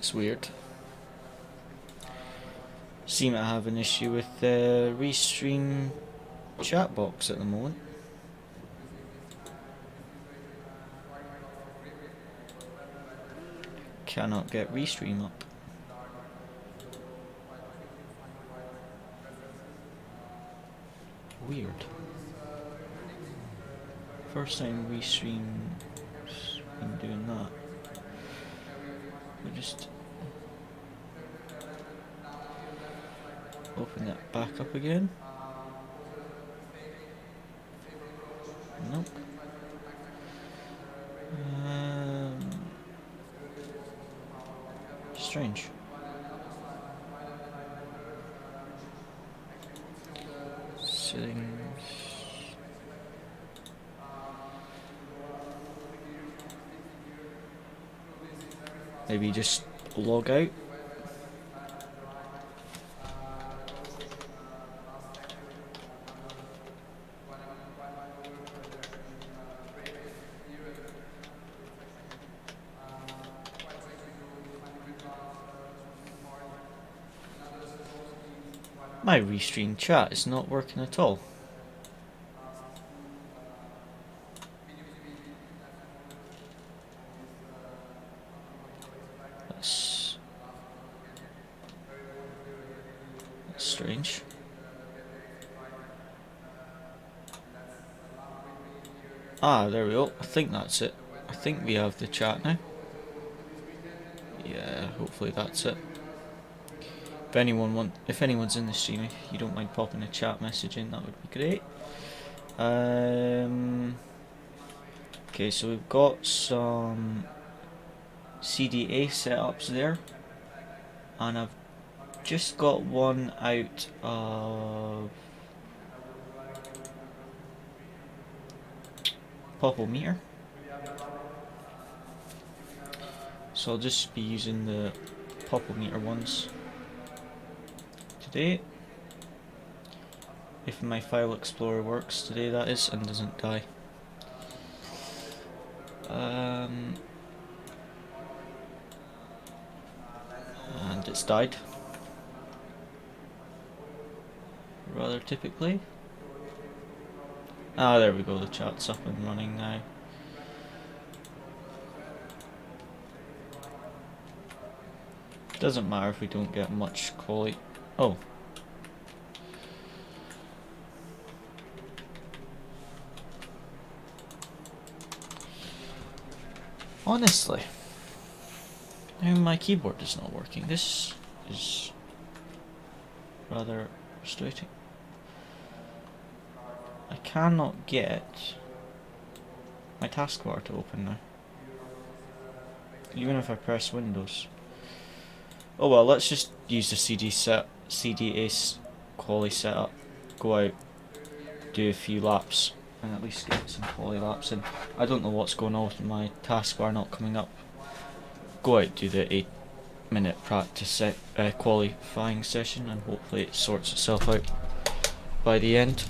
It's weird. Seem to have an issue with the Restream chat box at the moment. Cannot get Restream up. Weird. First time Restream's been doing that. We'll just open that back up again. Nope. Strange. Settings. Maybe just log out. My Restream chat is not working at all. That's strange. Ah, there we go. I think that's it. I think we have the chat now. Yeah, hopefully that's it. If anyone's in the stream, if you don't mind popping a chat message in, that would be great. Okay, so we've got some CDA setups there, and I've just got one out of Meter. So I'll just be using the Meter ones today, if my file explorer works today, that is, and doesn't die. And it's died rather typically. Ah, there we go, the chat's up and running now. Doesn't matter if we don't get much quality. Oh. Honestly, my keyboard is not working. This is rather frustrating. I cannot get my taskbar to open now, even if I press Windows. Oh well, let's just use the CDA quality setup, go out, do a few laps, and at least get some quality laps in. I don't know what's going on with my taskbar not coming up. Go out, do the 8-minute practice qualifying session, and hopefully it sorts itself out by the end.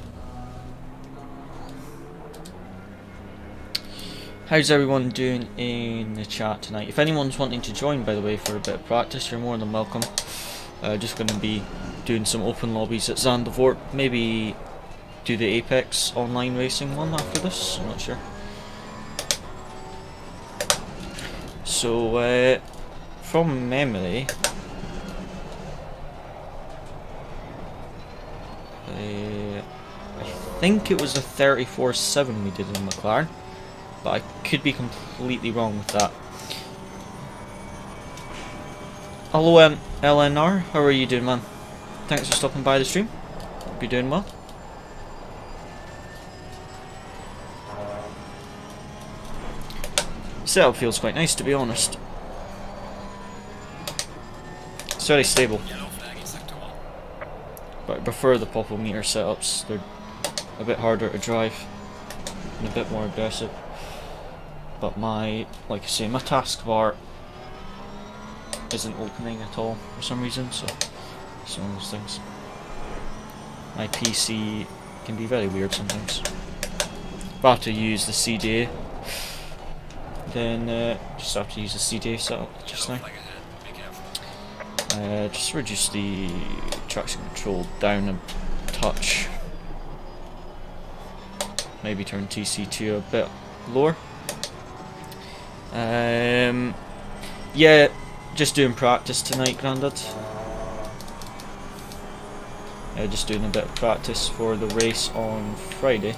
How's everyone doing in the chat tonight? If anyone's wanting to join, by the way, for a bit of practice, you're more than welcome. Just going to be doing some open lobbies at Zandavoort. Maybe do the Apex online racing one after this, I'm not sure. So, from memory, I think it was a 34.7 we did in McLaren, but I could be completely wrong with that. Hello LNR, how are you doing, man? Thanks for stopping by the stream. Hope you're doing well. Setup feels quite nice, to be honest. It's very stable. But I prefer the Meter setups. They're a bit harder to drive and a bit more aggressive. But like I say, my taskbar isn't opening at all for some reason, so it's one of those things. My PC can be very weird sometimes. If I have to use the CDA, then just have to use the CDA setup just now. Just reduce the traction control down a touch. Maybe turn TC2 a bit lower. Yeah, just doing practice tonight, Grandad. Just doing a bit of practice for the race on Friday.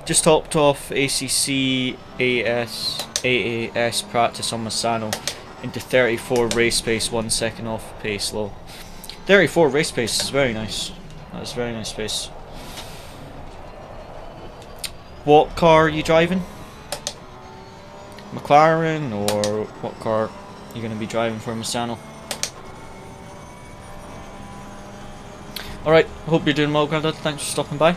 Just topped off ACC AAS practice on Misano into 34 race pace, 1 second off pace low. 34 race pace is very nice. That's very nice pace. What car are you driving? McLaren, or what car are you going to be driving for Misano? Alright, I hope you're doing well, Grandad. Thanks for stopping by.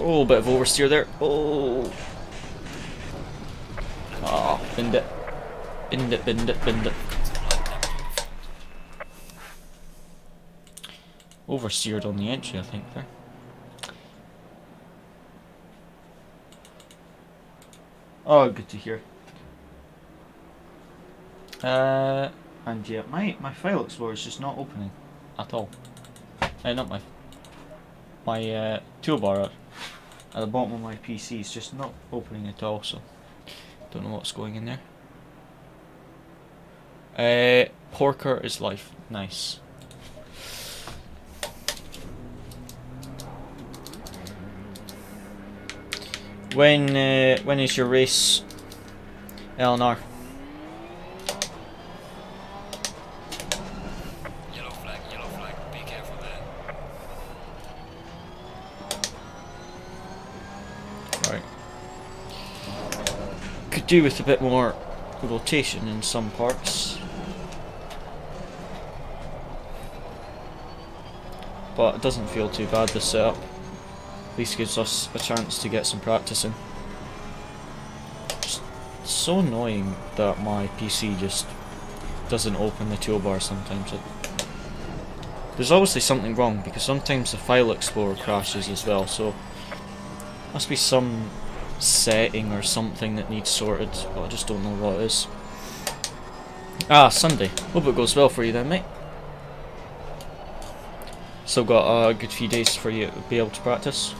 Oh, bit of oversteer there. Oh. Ah, binned it. Binned it, binned it, binned it. Oversteered on the entry, I think, there. Oh, good to hear. And yeah, my file explorer is just not opening at all. Not my toolbar at the bottom of my PC is just not opening at all, so don't know what's going in there. Porker is life. Nice. When is your race, Eleanor? Yellow flag, be careful there. Right. Could do with a bit more rotation in some parts, but it doesn't feel too bad, this setup. At least gives us a chance to get some practice in. It's so annoying that my PC just doesn't open the toolbar sometimes. There's obviously something wrong, because sometimes the file explorer crashes as well, so must be some setting or something that needs sorted, but I just don't know what it is. Ah, Sunday. Hope it goes well for you then, mate. Still got a good few days for you to be able to practice.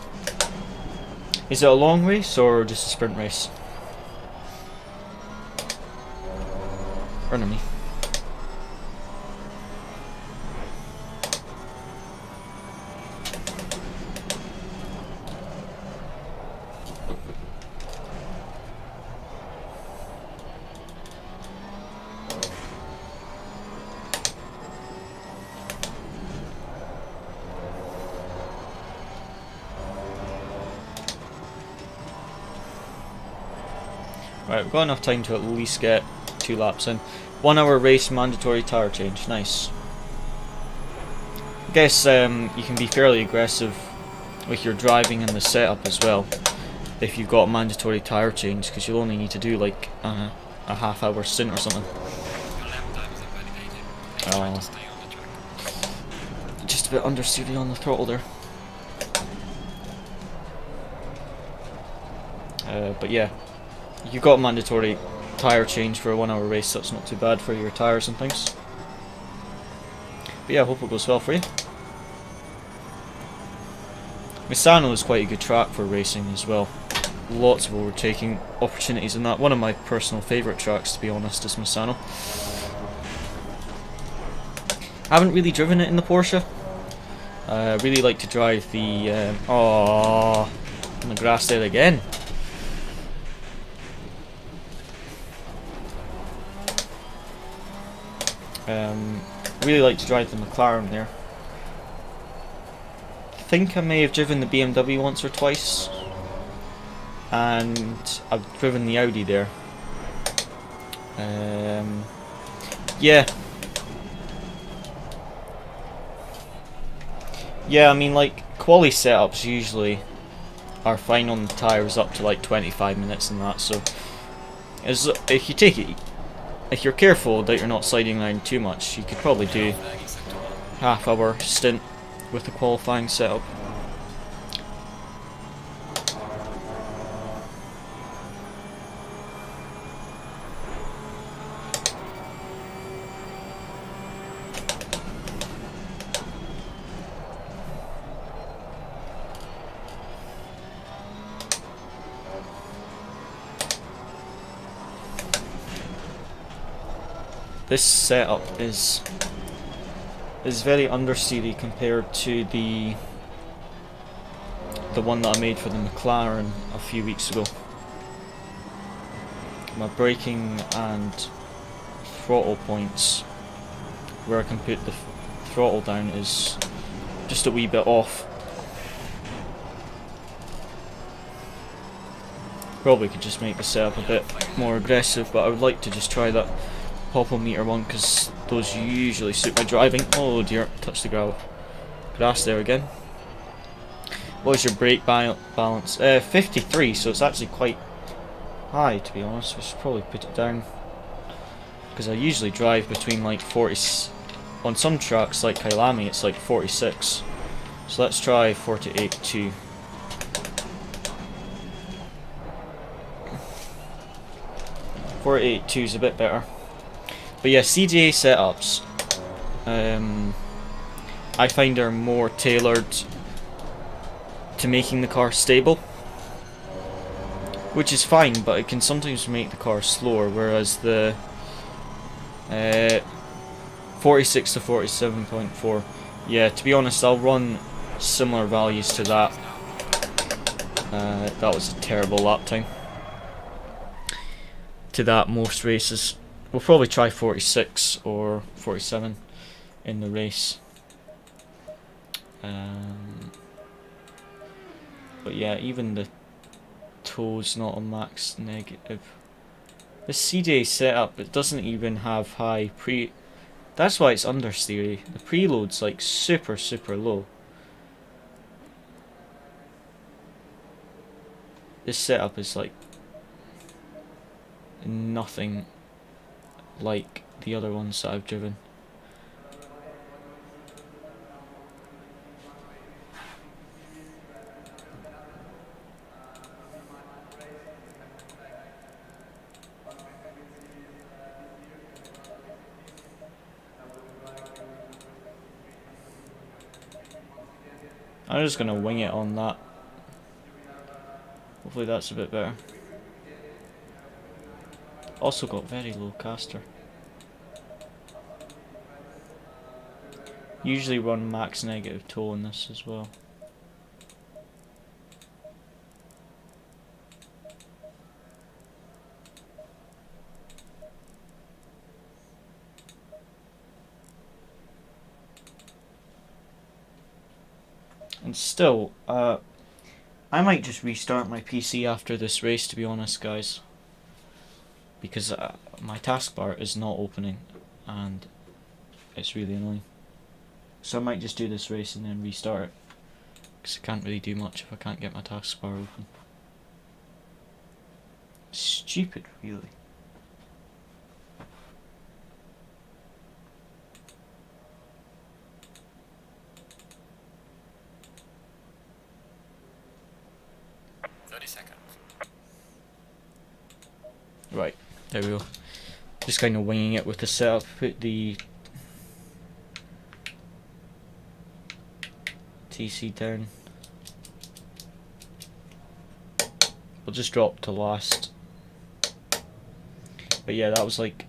Is it a long race or just a sprint race? Run at me. Right, we've got enough time to at least get 2 laps in. 1 hour race, mandatory tyre change. Nice. I guess you can be fairly aggressive with your driving and the setup as well if you've got a mandatory tyre change, because you'll only need to do like a half-hour stint or something. Just a bit understeery on the throttle there. But yeah. You've got a mandatory tyre change for a 1 hour race, so that's not too bad for your tyres and things. But yeah, I hope it goes well for you. Misano is quite a good track for racing as well. Lots of overtaking opportunities in that. One of my personal favourite tracks, to be honest, is Misano. I haven't really driven it in the Porsche. I really like to drive the... on the grass there again. Really like to drive the McLaren there. I think I may have driven the BMW once or twice, and I've driven the Audi there. Yeah. Yeah, I mean, like, quali setups usually are fine on the tyres up to like 25 minutes and that, so if you take it, if you're careful that you're not sliding around too much, you could probably do half-hour stint with the qualifying setup. This setup is very understeery compared to the one that I made for the McLaren a few weeks ago. My braking and throttle points, where I can put the throttle down, is just a wee bit off. Probably could just make the setup a bit more aggressive, but I would like to just try that Popometer one, because those usually suit my driving. Oh dear, touched the grass there again. What is your brake balance? 53, so it's actually quite high, to be honest. I should probably put it down, because I usually drive between like 40, on some tracks like Kailami it's like 46. So let's try 48.2. .2 is a bit better. But yeah, CDA setups, I find are more tailored to making the car stable, which is fine, but it can sometimes make the car slower, whereas the 46 to 47.4, yeah, to be honest, I'll run similar values to that. That was a terrible lap time. To that most races. We'll probably try 46 or 47 in the race. But yeah, even the toe's not a max negative. The CDA setup, it doesn't even have high pre... That's why it's understeery. The preload's like super low. This setup is like nothing like the other ones that I've driven. I'm just gonna wing it on that. Hopefully that's a bit better. Also got very low caster. Usually run max negative toe on this as well. And still, I might just restart my PC after this race, to be honest, guys. Because my taskbar is not opening, and it's really annoying. So I might just do this race and then restart it, because I can't really do much if I can't get my taskbar open. Stupid, really. Right, there we go. Just kind of winging it with the setup. Put the TC down. We'll just drop to last. But yeah, that was like,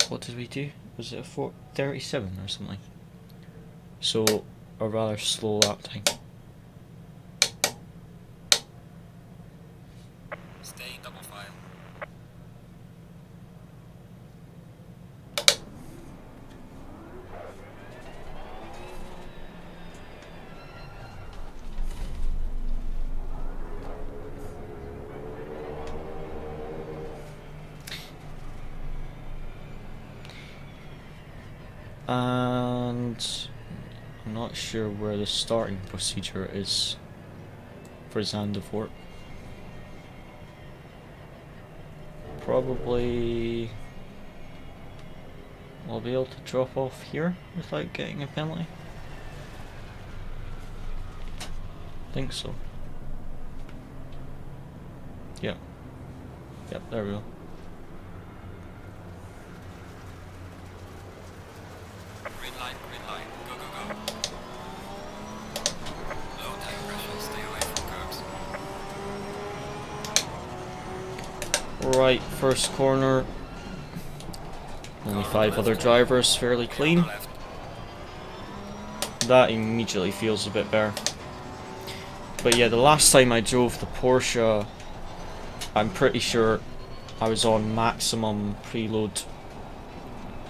what did we do? Was it a 437 or something? So a rather slow lap time. Stay in double file. And I'm not sure where the starting procedure is for Zandavoort. Probably I'll be able to drop off here without getting a penalty. Think so. Yep. Yep, there we go. Green light, go, go, go. Low tire pressure, stay away from curbs. Right, first corner. Only 5 other drivers, fairly clean. That immediately feels a bit better. But yeah, the last time I drove the Porsche, I'm pretty sure I was on maximum preload,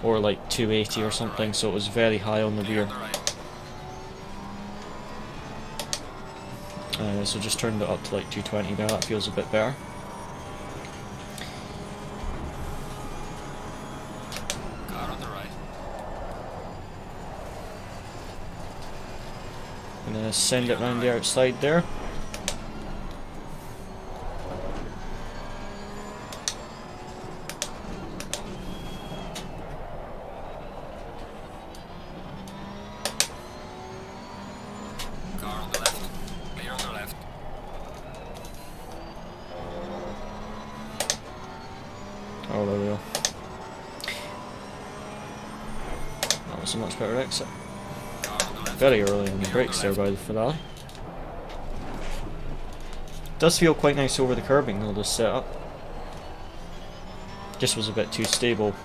or like 280 or something, so it was very high on the rear. So just turned it up to like 220 now, that feels a bit better. Gonna send it round the outside there. Car on the left, clear on the left. Oh, there we go. That was a much better exit. Very early on the brakes there by the Ferrari. Does feel quite nice over the curbing though, this setup. Just was a bit too stable.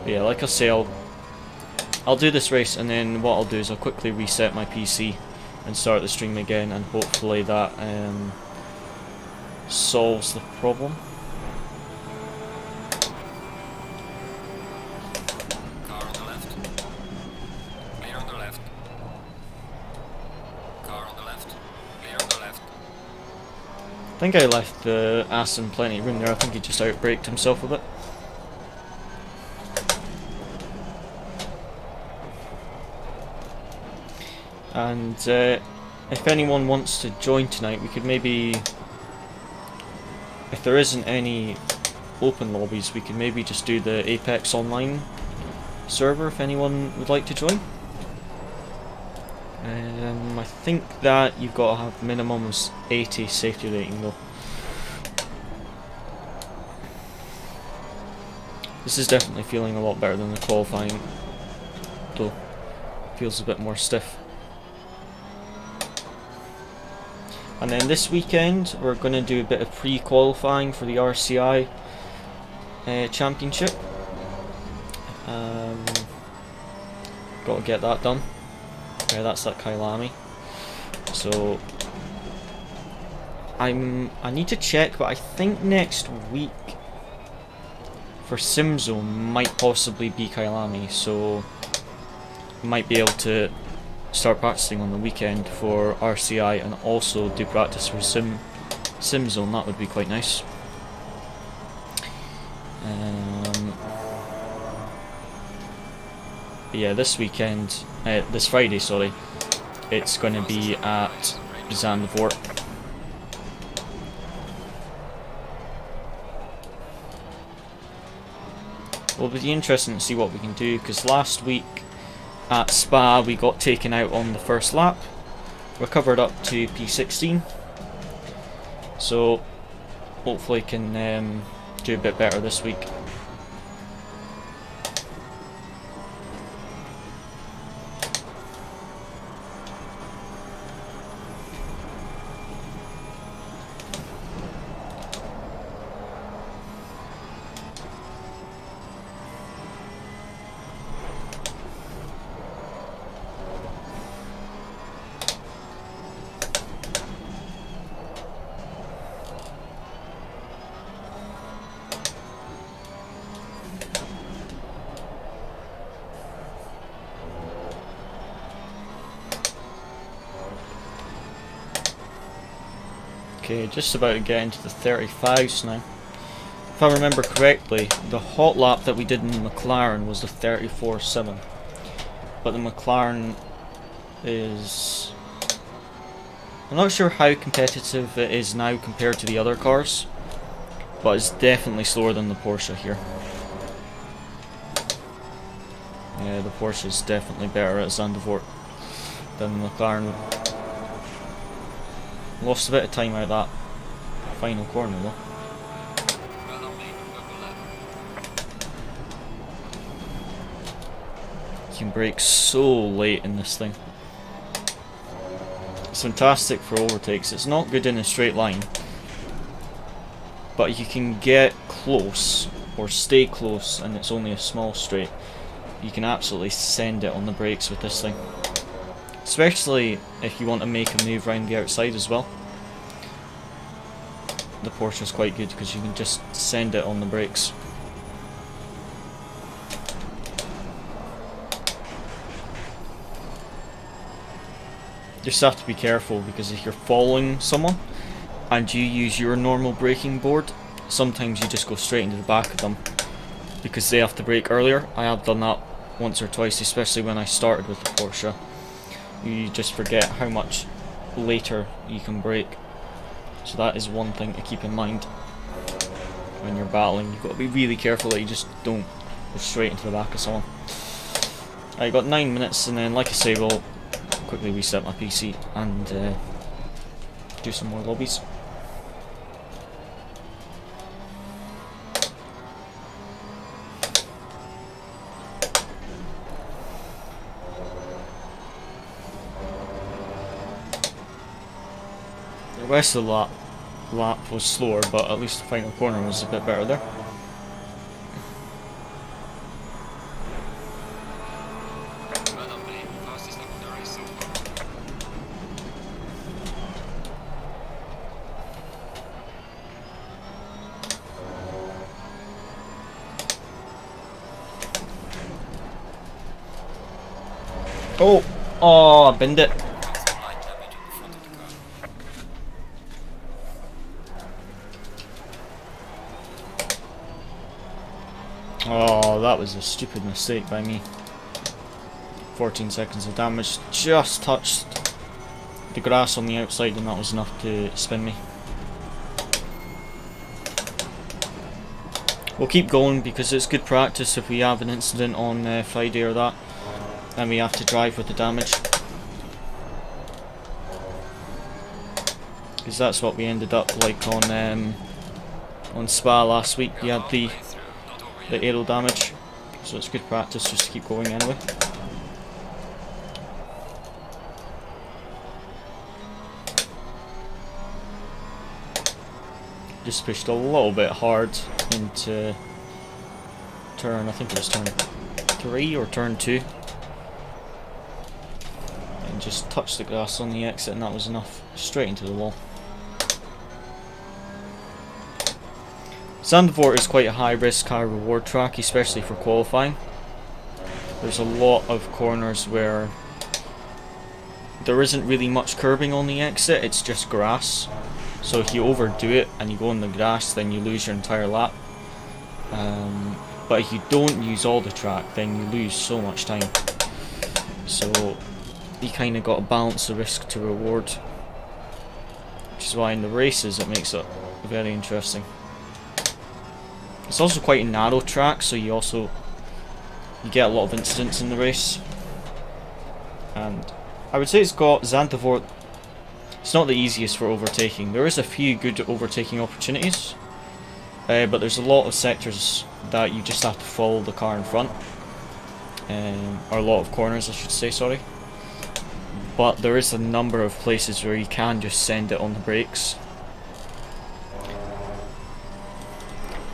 But yeah, like I say, I'll do this race, and then what I'll do is I'll quickly reset my PC and start the stream again, and hopefully that solves the problem. I think I left the Aston plenty of room there. I think he just outbraked himself a bit. And if anyone wants to join tonight, we could maybe, if there isn't any open lobbies, we could maybe just do the Apex Online server if anyone would like to join. I think that you've got to have minimum of 80 safety rating though. This is definitely feeling a lot better than the qualifying, though. Feels a bit more stiff. And then this weekend we're going to do a bit of pre-qualifying for the RCI championship. Got to get that done. Okay, that's that Kailami. So I need to check, but I think next week for Simzo might possibly be Kailami, so might be able to start practicing on the weekend for RCI and also do practice for Simzone. That would be quite nice. Yeah, this weekend, this Friday, sorry, it's going to be at Zandavoort. Well, it'll be interesting to see what we can do, because last week at Spa we got taken out on the first lap, recovered up to P16, so hopefully can do a bit better this week. Okay, just about to get into the 35s now. If I remember correctly, the hot lap that we did in the McLaren was the 34.7. But the McLaren is I'm not sure how competitive it is now compared to the other cars, but it's definitely slower than the Porsche here. Yeah, the Porsche is definitely better at Zandavoort than the McLaren. Lost a bit of time out of that final corner though. You can brake so late in this thing. It's fantastic for overtakes. It's not good in a straight line, but you can get close or stay close and it's only a small straight. You can absolutely send it on the brakes with this thing, especially if you want to make a move around the outside as well. The Porsche is quite good because you can just send it on the brakes. Just have to be careful, because if you're following someone and you use your normal braking board, sometimes you just go straight into the back of them because they have to brake earlier. I have done that once or twice, especially when I started with the Porsche. You just forget how much later you can brake. So that is one thing to keep in mind when you're battling. You've got to be really careful that you just don't go straight into the back of someone. I got 9 minutes, and then like I say, we'll quickly reset my PC and do some more lobbies. The rest of the lap was slower, but at least the final corner was a bit better there. Oh, I binned it. Oh, that was a stupid mistake by me. 14 seconds of damage. Just touched the grass on the outside and that was enough to spin me. We'll keep going because it's good practice if we have an incident on Friday or that, and we have to drive with the damage. Because that's what we ended up like on Spa last week. We had the aero damage, so it's good practice just to keep going anyway. Just pushed a little bit hard into turn, I think it was turn 3 or turn 2. And just touched the grass on the exit and that was enough. Straight into the wall. Zandavoort is quite a high risk, high reward track, especially for qualifying. There's a lot of corners where there isn't really much curbing on the exit, it's just grass. So if you overdo it and you go on the grass, then you lose your entire lap. But if you don't use all the track, then you lose so much time. So you kind of got to balance the risk to reward, which is why in the races it makes it very interesting. It's also quite a narrow track, so you get a lot of incidents in the race. And I would say it's got Zandavoort. It's not the easiest for overtaking. There is a few good overtaking opportunities, but there's a lot of sectors that you just have to follow the car in front, or a lot of corners I should say, sorry. But there is a number of places where you can just send it on the brakes.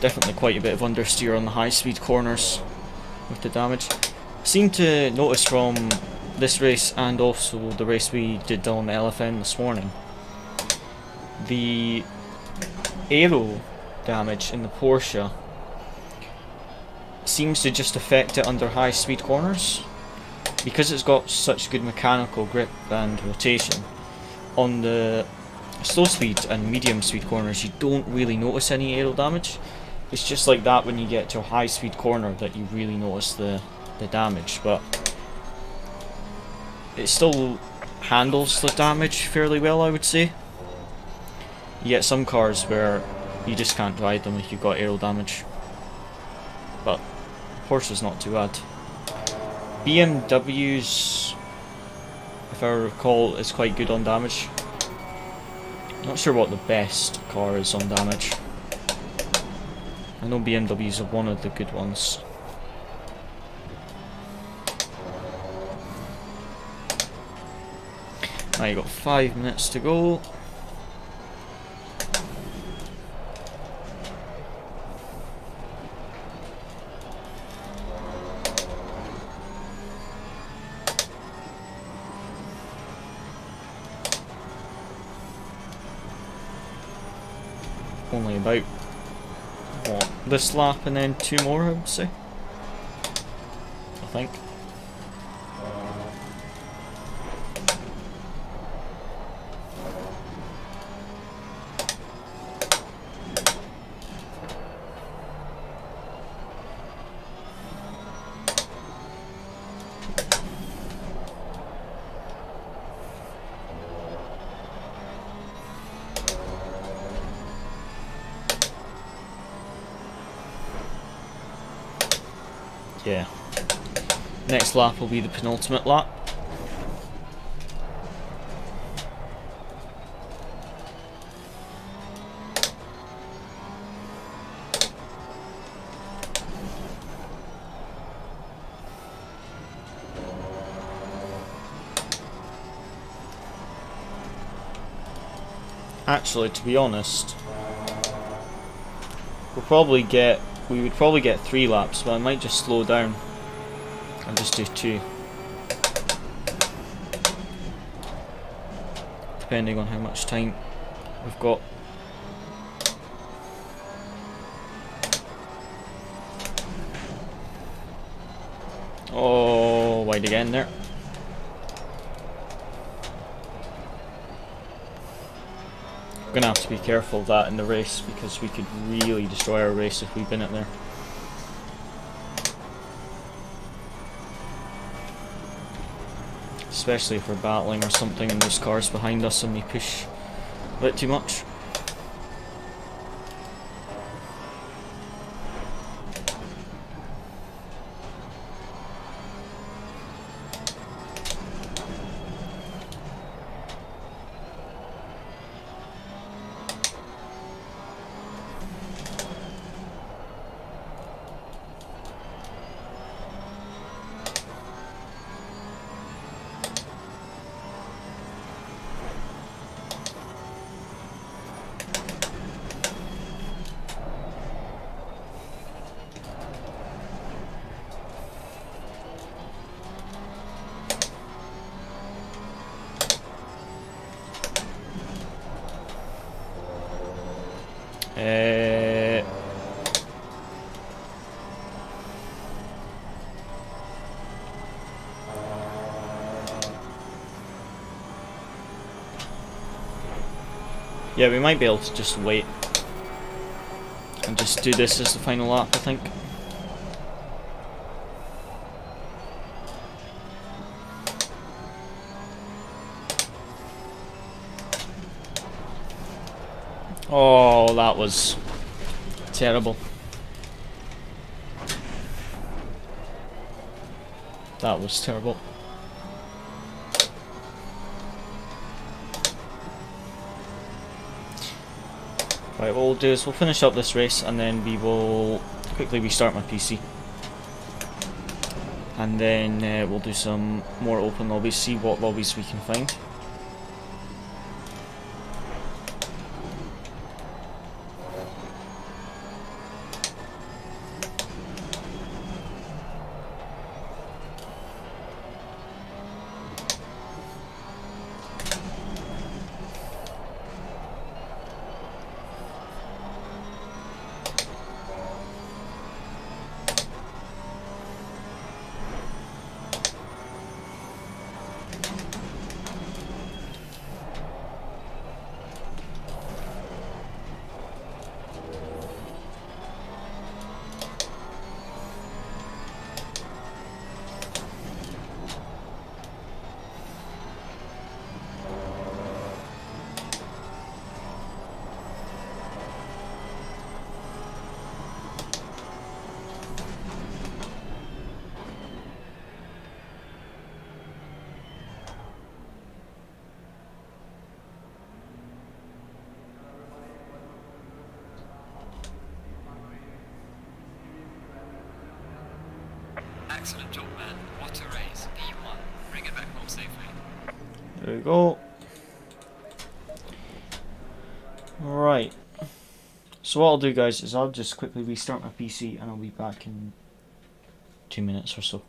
Definitely quite a bit of understeer on the high speed corners with the damage. I seem to notice from this race and also the race we did on LFN this morning, the aero damage in the Porsche seems to just affect it under high speed corners because it's got such good mechanical grip and rotation. On the slow speed and medium speed corners you don't really notice any aero damage. It's just like that when you get to a high speed corner that you really notice the damage, but it still handles the damage fairly well, I would say. You get some cars where you just can't ride them if you've got aero damage. But Porsche's not too bad. BMW's, if I recall, is quite good on damage. Not sure what the best car is on damage. I know BMW's are one of the good ones. Now you got 5 minutes to go. Only about, what, this lap and then 2 more, I would say. I think. Yeah. Next lap will be the penultimate lap. Actually, to be honest, we would probably get 3 laps, but I might just slow down and just do 2. Depending on how much time we've got. Oh, wide again there. Gonna have to be careful of that in the race, because we could really destroy our race if we bin it there. Especially if we're battling or something and there's cars behind us and we push a bit too much. Yeah, we might be able to just wait and just do this as the final lap, I think. Oh, that was terrible. That was terrible. Right, what we'll do is we'll finish up this race and then we will quickly restart my PC. And then we'll do some more open lobbies, see what lobbies we can find. Excellent job, man. What a race. P1. Bring it back home safely. There we go. Right. So what I'll do, guys, is I'll just quickly restart my PC and I'll be back in 2 minutes or so.